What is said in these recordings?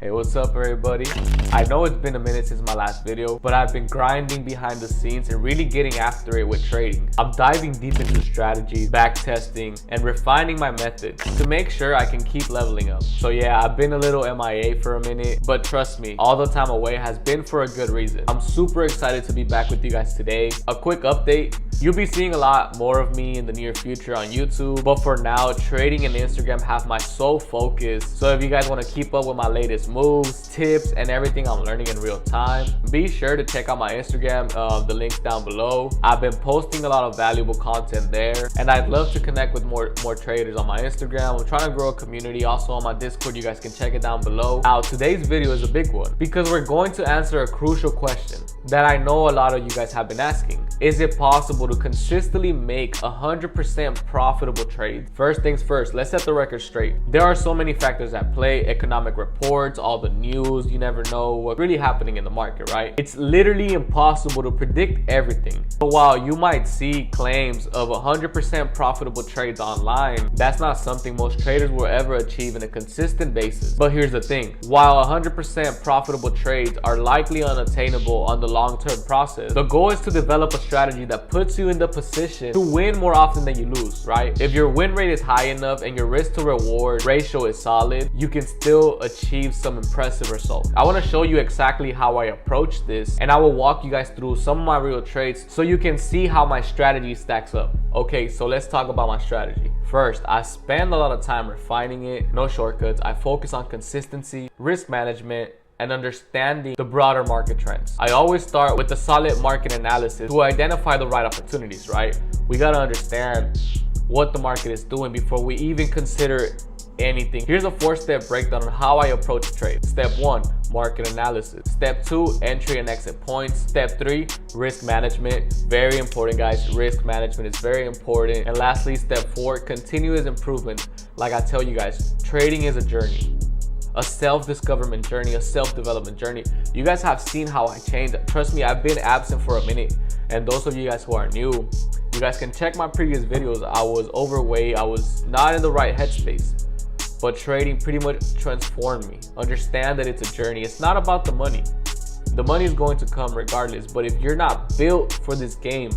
Hey, what's up everybody? I know it's been a minute since my last video, but I've been grinding behind the scenes and really getting after it with trading. I'm diving deep into strategies, back testing, and refining my methods to make sure I can keep leveling up. So yeah, I've been a little MIA for a minute, but trust me, all the time away has been for a good reason. I'm super excited to be back with you guys today. A quick update. You'll be seeing a lot more of me in the near future on YouTube, but for now, trading and Instagram have my sole focus. So if you guys want to keep up with my latest moves, tips, and everything I'm learning in real time, be sure to check out my Instagram, the link's down below. I've been posting a lot of valuable content there, and I'd love to connect with more traders on my Instagram. I'm trying to grow a community. Also on my Discord, you guys can check it down below. Now, today's video is a big one because we're going to answer a crucial question that I know a lot of you guys have been asking. Is it possible to consistently make 100% profitable trades? First things first, let's set the record straight. There are so many factors at play: economic reports, all the news. You never know what's really happening in the market, right? It's literally impossible to predict everything. So while you might see claims of 100% profitable trades online, that's not something most traders will ever achieve in a consistent basis. But here's the thing: while 100% profitable trades are likely unattainable on the long-term process, the goal is to develop a strategy that puts you in the position to win more often than you lose, right? If your win rate is high enough and your risk to reward ratio is solid, you can still achieve some impressive results. I want to show you exactly how I approach this, and I will walk you guys through some of my real trades so you can see how my strategy stacks up. Okay, so let's talk about my strategy. First, I spend a lot of time refining it. No shortcuts. I focus on consistency, risk management, and understanding the broader market trends. I always start with a solid market analysis to identify the right opportunities, right? We gotta understand what the market is doing before we even consider anything. Here's a 4-step breakdown on how I approach trade. Step 1, market analysis. Step 2, entry and exit points. Step 3, risk management. Very important, guys. Risk management is very important. And lastly, step 4, continuous improvement. Like I tell you guys, trading is a journey. A self-discoverment journey, a self-development journey. You guys have seen how I changed. Trust me, I've been absent for a minute. And those of you guys who are new, you guys can check my previous videos. I was overweight. I was not in the right headspace. But trading pretty much transformed me. Understand that it's a journey. It's not about the money. The money is going to come regardless. But if you're not built for this game,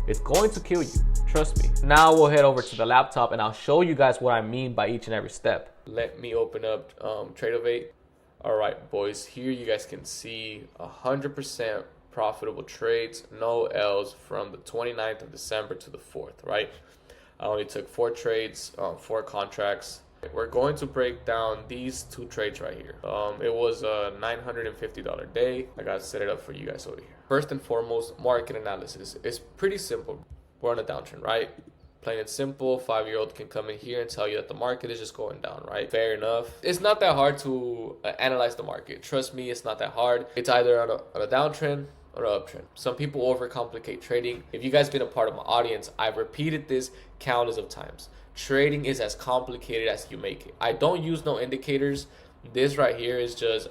it's going to kill you. Trust me. Now we'll head over to the laptop and I'll show you guys what I mean by each and every step. Let me open up Tradeovate. All right, boys, here you guys can see 100% profitable trades, no L's from the 29th of December to the 4th, right? I only took 4 trades, 4 contracts. We're going to break down these 2 trades right here. It was a $950 day. I gotta set it up for you guys over here. First and foremost, market analysis. It's pretty simple. We're on a downtrend, right? Plain and simple. 5-year-old can come in here and tell you that the market is just going down, right? Fair enough. It's not that hard to analyze the market. Trust me, it's not that hard. It's either on a downtrend or an uptrend. Some people overcomplicate trading. If you guys been a part of my audience, I've repeated this countless of times. Trading is as complicated as you make it. I don't use no indicators. This right here is just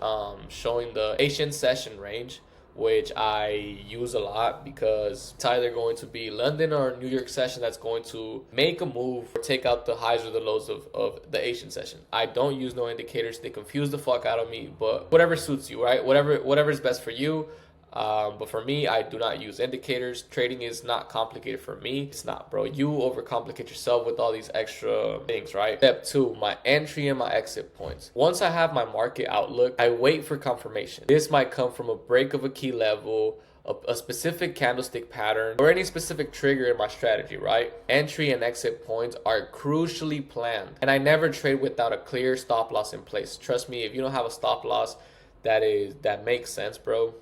showing the Asian session range, which I use a lot because it's either going to be London or New York session that's going to make a move or take out the highs or the lows of the Asian session. I don't use no indicators. They confuse the fuck out of me, but whatever suits you, right? Whatever is best for you. But for me, I do not use indicators. Trading is not complicated for me. It's not, bro. You overcomplicate yourself with all these extra things, right? Step 2, my entry and my exit points. Once I have my market outlook, I wait for confirmation. This might come from a break of a key level, a specific candlestick pattern, or any specific trigger in my strategy, right? Entry and exit points are crucially planned. And I never trade without a clear stop loss in place. Trust me, if you don't have a stop loss that makes sense, bro,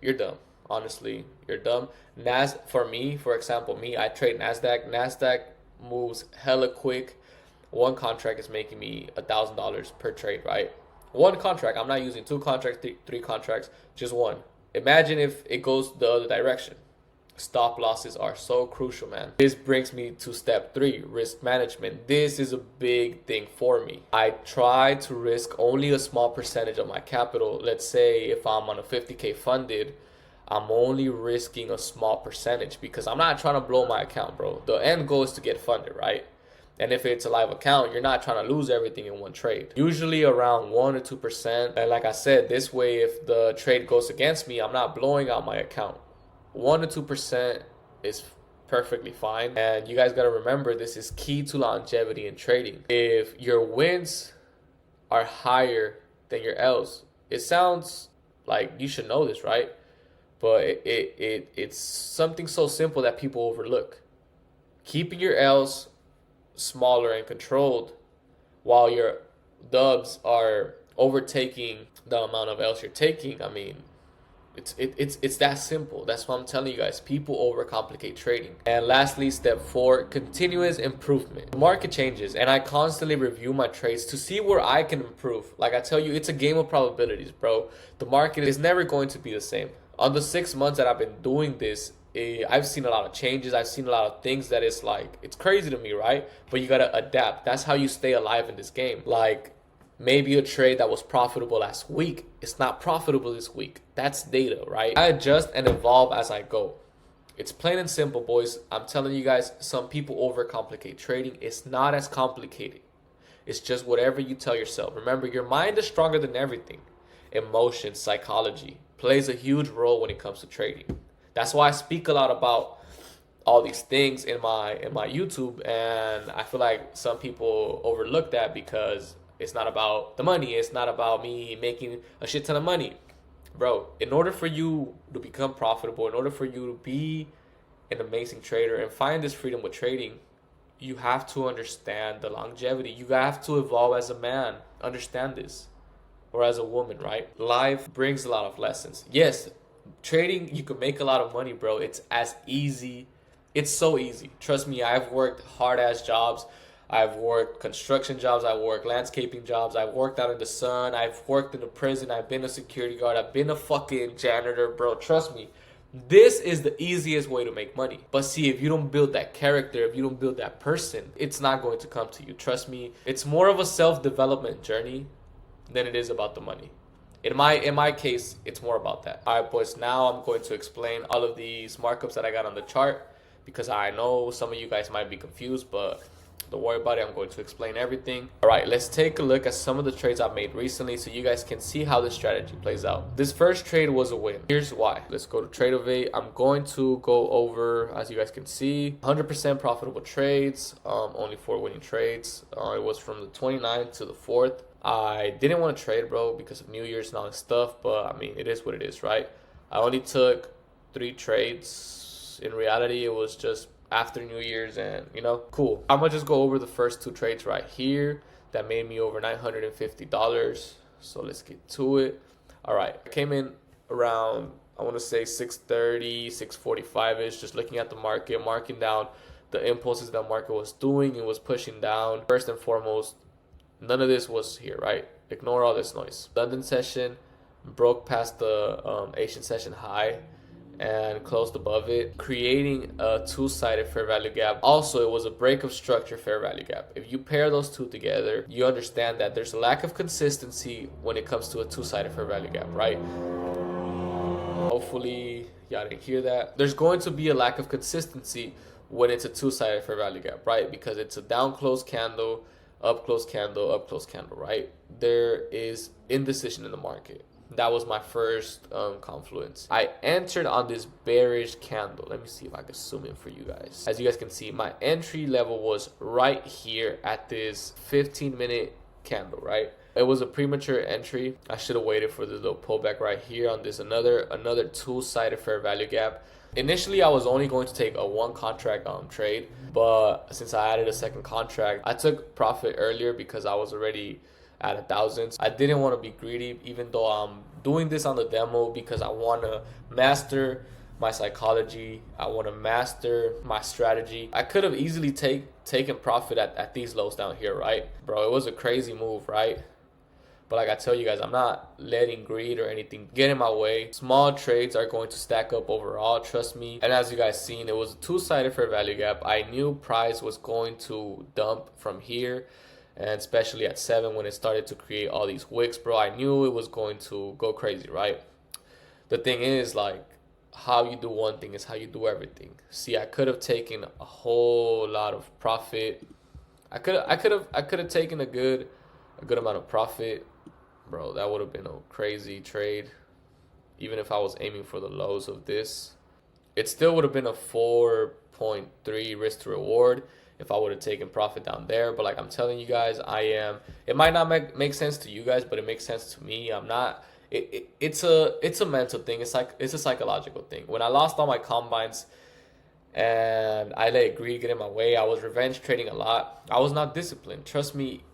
you're dumb. Honestly, you're dumb. For example, I trade Nasdaq. Nasdaq moves hella quick. One contract is making me $1,000 per trade, right? One contract. I'm not using 2 contracts, 3 contracts, just one. Imagine if it goes the other direction. Stop losses are so crucial, man. This brings me to step 3, risk management. This is a big thing for me. I try to risk only a small percentage of my capital. Let's say if I'm on a 50K funded, I'm only risking a small percentage because I'm not trying to blow my account, bro. The end goal is to get funded, right? And if it's a live account, you're not trying to lose everything in one trade. Usually around 1 or 2%. And like I said, this way, if the trade goes against me, I'm not blowing out my account. 1 to 2% is perfectly fine. And you guys got to remember, this is key to longevity in trading. If your wins are higher than your L's, it sounds like you should know this, right? But it's something so simple that people overlook. Keeping your L's smaller and controlled while your dubs are overtaking the amount of L's you're taking. I mean, it's that simple. That's what I'm telling you guys. People overcomplicate trading. And lastly, step 4, continuous improvement. The market changes and I constantly review my trades to see where I can improve. Like I tell you, it's a game of probabilities, bro. The market is never going to be the same. On the 6 months that I've been doing this, I've seen a lot of changes. I've seen a lot of things that it's like, it's crazy to me, right? But you gotta adapt. That's how you stay alive in this game. Like, maybe a trade that was profitable last week, it's not profitable this week. That's data, right? I adjust and evolve as I go. It's plain and simple, boys. I'm telling you guys, some people overcomplicate trading. It's not as complicated. It's just whatever you tell yourself. Remember, your mind is stronger than everything. Emotion, psychology plays a huge role when it comes to trading. That's why I speak a lot about all these things in my YouTube, and I feel like some people overlook that because it's not about the money. It's not about me making a shit ton of money. Bro, in order for you to become profitable, in order for you to be an amazing trader and find this freedom with trading, you have to understand the longevity. You have to evolve as a man. Understand this. Or as a woman, right? Life brings a lot of lessons. Yes, trading, you can make a lot of money, bro. It's as easy. It's so easy. Trust me, I've worked hard-ass jobs. I've worked construction jobs. I've worked landscaping jobs. I've worked out in the sun. I've worked in a prison. I've been a security guard. I've been a fucking janitor, bro. Trust me. This is the easiest way to make money. But see, if you don't build that character, if you don't build that person, it's not going to come to you. Trust me. It's more of a self-development journey than it is about the money. In my case, it's more about that. All right, boys, now I'm going to explain all of these markups that I got on the chart because I know some of you guys might be confused, but don't worry about it. I'm going to explain everything. All right, let's take a look at some of the trades I've made recently so you guys can see how this strategy plays out. This first trade was a win. Here's why. Let's go to Trade-Ovate. I'm going to go over, as you guys can see, 100% profitable trades, only 4 winning trades. It was from the 29th to the 4th. I didn't want to trade, bro, because of New Year's and all this stuff, but I mean, it is what it is, right? I only took 3 trades. In reality, it was just after New Year's and, you know, cool. I'm going to just go over the first 2 trades right here that made me over $950. So let's get to it. All right. I came in around, I want to say 6:30, 6:45-ish, just looking at the market, marking down the impulses that market was doing. It was pushing down. First and foremost, none of this was here, right? Ignore all this noise. London session broke past the Asian session high and closed above it, creating a 2-sided fair value gap. Also, it was a break of structure fair value gap. If you pair those two together, you understand that there's a lack of consistency when it comes to a 2-sided fair value gap, right? Hopefully, y'all didn't hear that. There's going to be a lack of consistency when it's a 2-sided fair value gap, right? Because it's a down close candle, up close candle, up close candle, right? There is indecision in the market. That was my first confluence. I entered on this bearish candle. Let me see if I can zoom in for you guys. As you guys can see, my entry level was right here at this 15-minute candle, right? It was a premature entry. I should have waited for the little pullback right here on this another 2-sided fair value gap. Initially, I was only going to take a 1 contract trade, but since I added a second contract, I took profit earlier because I was already at 1,000. I didn't want to be greedy, even though I'm doing this on the demo because I want to master my psychology. I want to master my strategy. I could have easily taken profit at these lows down here, right? Bro, it was a crazy move, right? But like I tell you guys, I'm not letting greed or anything get in my way. Small trades are going to stack up overall, trust me. And as you guys seen, it was a 2-sided fair value gap. I knew price was going to dump from here, and especially at 7 when it started to create all these wicks, bro. I knew it was going to go crazy, right? The thing is, like, how you do one thing is how you do everything. See, I could have taken a whole lot of profit I could have taken a good amount of profit, bro. That would have been a crazy trade. Even if I was aiming for the lows of this, it still would have been a 4.3 risk to reward if I would have taken profit down there. But like I'm telling you guys, it might not make sense to you guys, but it makes sense to me. I'm not. It's a mental thing. It's a psychological thing. When I lost all my combines and I let greed get in my way, I was revenge trading a lot. I was not disciplined. Trust me,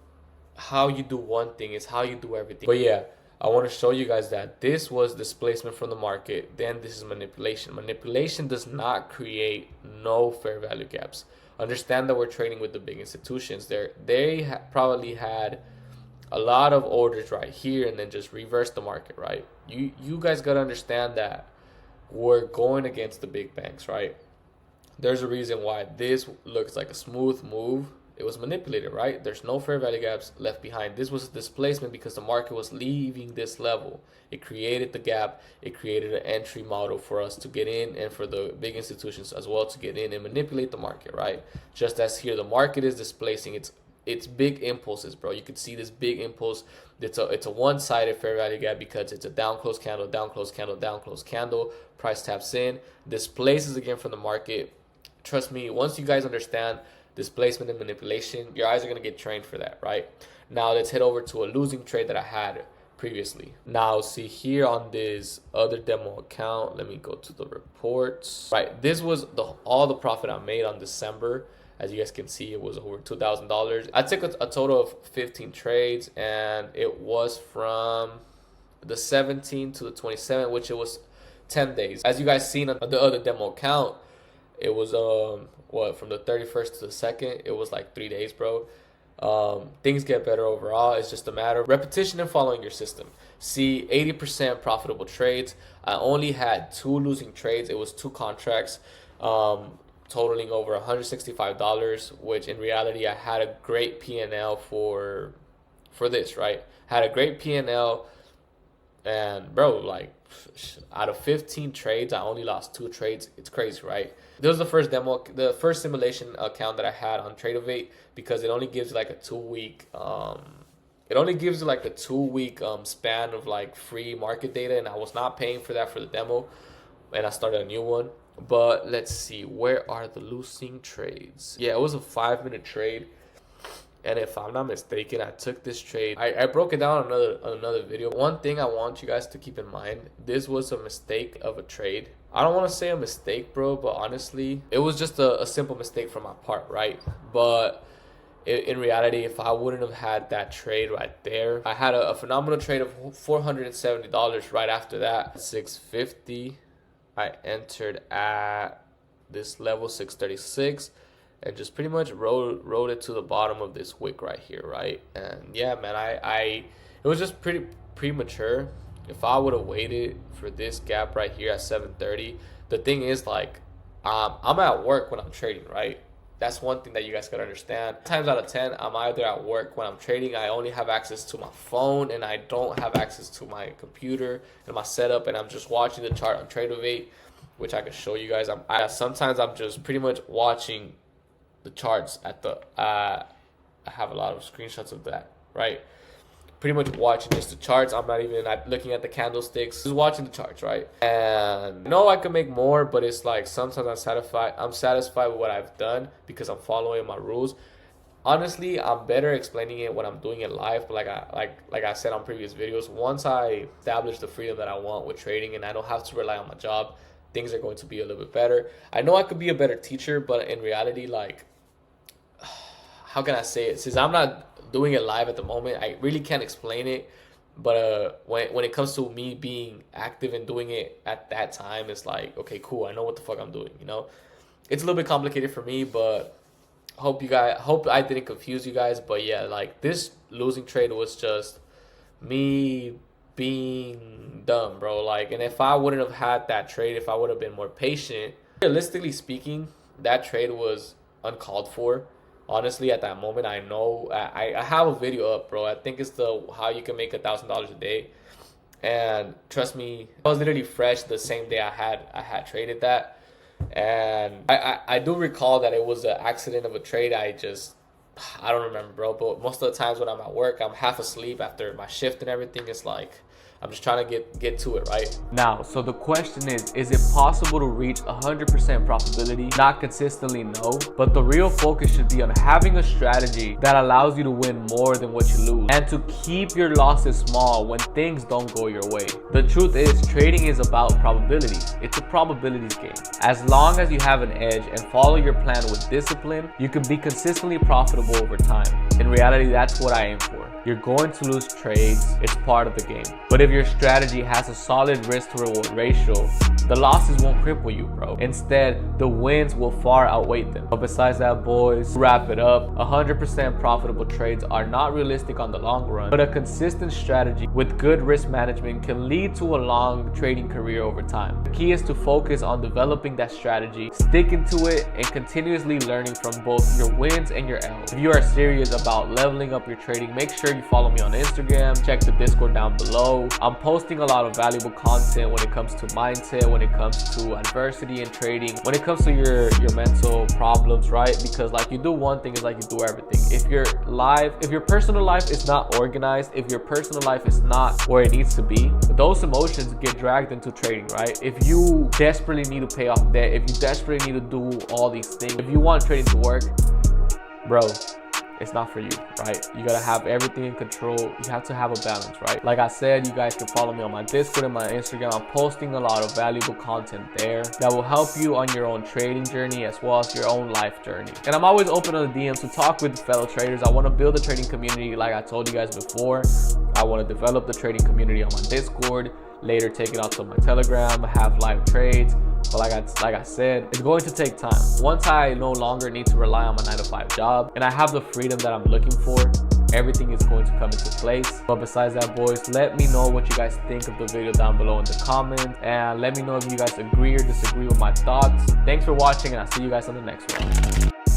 how you do one thing is how you do everything. But yeah, I want to show you guys that this was displacement from the market. Then this is manipulation. Manipulation does not create no fair value gaps. Understand that we're trading with the big institutions. They probably had a lot of orders right here and then just reverse the market, right? You guys got to understand that we're going against the big banks, right? There's a reason why this looks like a smooth move. It was manipulated, right? There's no fair value gaps left behind. This was a displacement because the market was leaving this level. It created the gap. It created an entry model for us to get in and for the big institutions as well to get in and manipulate the market, right? Just as here, the market is displacing its big impulses, bro. You can see this big impulse. It's a one-sided fair value gap because it's a down close candle, down close candle, down close candle. Price taps in, displaces again from the market. Trust me, once you guys understand displacement and manipulation, your eyes are going to get trained for that, right? Now let's head over to a losing trade that I had previously. Now see here on this other demo account, let me go to the reports. Right, this was all the profit I made on December. As you guys can see, it was over $2,000. I took a total of 15 trades, and it was from the 17th to the 27th, which it was 10 days. As you guys seen on the other demo account, it was from the 31st to the 2nd, it was like 3 days, bro. Things get better overall. It's just a matter of repetition and following your system. See, 80% profitable trades. I only had 2 losing trades. It was 2 contracts, totaling over $165, which in reality I had a great P&L for this, right? Had a great P&L, and bro, like out of 15 trades, I only lost 2 trades. It's crazy, right? This was the first simulation account that I had on Tradeovate because it only gives like a 2-week span of like free market data, and I was not paying for that for the demo, and I started a new one. But let's see, where are the losing trades? Yeah, it was a 5-minute trade, and if I'm not mistaken, I took this trade. I broke it down on another video. One thing I want you guys to keep in mind, this was a mistake of a trade. I don't want to say a mistake, bro, but honestly, it was just a simple mistake from my part, right? But in reality, if I wouldn't have had that trade right there, I had a phenomenal trade of $470 right after that. 650, I entered at this level 636 and just pretty much rode it to the bottom of this wick right here, right? And yeah, man, it was just pretty premature. If I would have waited for this gap right here at 730, the thing is, like, I'm at work when I'm trading, right? That's one thing that you guys gotta understand. 9 times out of 10, I'm either at work when I'm trading. I only have access to my phone, and I don't have access to my computer and my setup, and I'm just watching the chart on Tradeovate, which I can show you guys. Sometimes I'm just pretty much watching the charts at the I have a lot of screenshots of that, right? Pretty much watching just the charts. I'm not even looking at the candlesticks, just watching the charts, right? And I know I could make more, but it's like sometimes I'm satisfied with what I've done because I'm following my rules. Honestly, I'm better explaining it when I'm doing it live, but like I said on previous videos, once I establish the freedom that I want with trading and I don't have to rely on my job, things are going to be a little bit better. I know I could be a better teacher, but in reality, like, how can I say it? Since I'm not doing it live at the moment, I really can't explain it. But when it comes to me being active and doing it at that time, it's like, okay, cool, I know what the fuck I'm doing, you know? It's a little bit complicated for me, but hope I didn't confuse you guys. But yeah, like, this losing trade was just me being dumb, bro. Like, and if I wouldn't have had that trade, if I would have been more patient, realistically speaking, that trade was uncalled for. Honestly, at that moment, I know I have a video up, bro. I think it's the how you can make $1,000 a day, and trust me, I was literally fresh the same day I had traded that, and I do recall that it was an accident of a trade. I just I don't remember, bro, but most of the times when I'm at work, I'm half asleep after my shift and everything. It's like I'm just trying to get to it, right? Now, so the question is it possible to reach 100% profitability? Not consistently, no. But the real focus should be on having a strategy that allows you to win more than what you lose, and to keep your losses small when things don't go your way. The truth is, trading is about probabilities. It's a probabilities game. As long as you have an edge and follow your plan with discipline, you can be consistently profitable over time. In reality, that's what I aim for. You're going to lose trades, it's part of the game. But if your strategy has a solid risk to reward ratio, the losses won't cripple you, bro. Instead, the wins will far outweigh them. But besides that, boys, to wrap it up, 100% profitable trades are not realistic on the long run, but a consistent strategy with good risk management can lead to a long trading career over time. The key is to focus on developing that strategy, sticking to it, and continuously learning from both your wins and your L's. If you are serious about leveling up your trading, make sure you follow me on Instagram, check the Discord down below. I'm posting a lot of valuable content when it comes to mindset, when it comes to adversity in trading, when it comes to your mental problems, right? Because like, you do one thing, it's like you do everything. If your personal life is not organized, if your personal life is not where it needs to be, those emotions get dragged into trading, right? If you desperately need to pay off debt, if you desperately need to do all these things, if you want trading to work, bro, it's not for you, right? You gotta have everything in control. You have to have a balance, right? Like I said, you guys can follow me on my Discord and my Instagram. I'm posting a lot of valuable content there that will help you on your own trading journey as well as your own life journey. And I'm always open on the DMs to talk with fellow traders. I want to build a trading community like I told you guys before. I want to develop the trading community on my Discord, later take it out to my Telegram, have live trades. But like I said, it's going to take time. Once I no longer need to rely on my 9-to-5 job and I have the freedom that I'm looking for, everything is going to come into place. But besides that, boys, let me know what you guys think of the video down below in the comments, and let me know if you guys agree or disagree with my thoughts. Thanks for watching, and I'll see you guys on the next one.